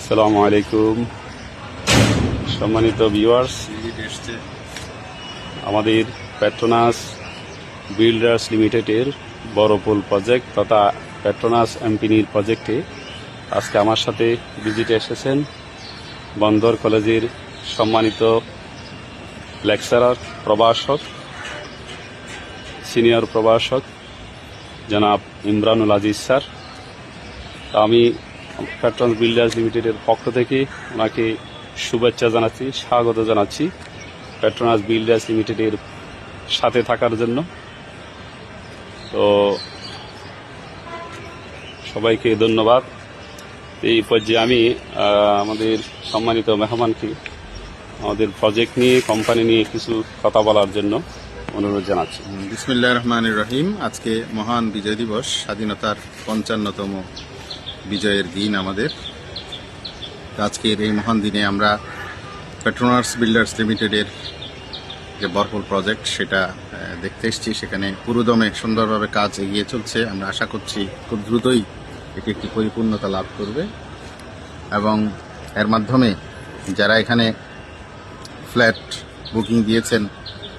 আসসালামু আলাইকুম সম্মানিত ভিউয়ার্স, আমাদের পেট্রোনাস বিল্ডার্স লিমিটেডের বড়পোল প্রজেক্ট তথা পেট্রোনাস এমপিনির প্রজেক্টে আজকে আমার সাথে ভিজিটে এসেছেন বন্দর কলেজের সম্মানিত লেকচারার প্রভাষক, সিনিয়র প্রভাষক জনাব ইমরানুল আজিজ স্যার। আমি পেট্রোনাস বিল্ডার্স লিমিটেডের পক্ষ থেকে ওনাকে শুভেচ্ছা জানাচ্ছি, স্বাগত জানাচ্ছি পেট্রোনাস বিল্ডার্স লিমিটেডের সাথে থাকার জন্য। তো সবাইকে ধন্যবাদ। এই পর্যায়ে আমি আমাদের সম্মানিত মেহমানকে আমাদের প্রজেক্ট নিয়ে, কোম্পানি নিয়ে কিছু কথা বলার জন্য অনুরোধ জানাচ্ছি। বিসমিল্লাহির রহমানির রহিম। আজকে মহান বিজয় দিবস, স্বাধীনতার 55তম বিজয়ের দিন আমাদের। আজকের এই মহান দিনে আমরা পেট্রোনাস বিল্ডার্স লিমিটেডের যে বরপোল প্রজেক্ট সেটা দেখতে এসেছি। সেখানে পুরোদমে সুন্দরভাবে কাজ এগিয়ে চলছে। আমরা আশা করছি খুব দ্রুতই এটি একটি পরিপূর্ণতা লাভ করবে এবং এর মাধ্যমে যারা এখানে ফ্ল্যাট বুকিং দিয়েছেন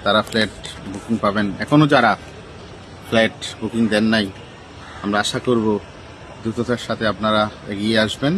তারা ফ্ল্যাট বুকিং পাবেন। এখনও যারা ফ্ল্যাট বুকিং দেন নাই, আমরা আশা করব দ্রুততার সাথে আপনারা এগিয়ে আসবেন।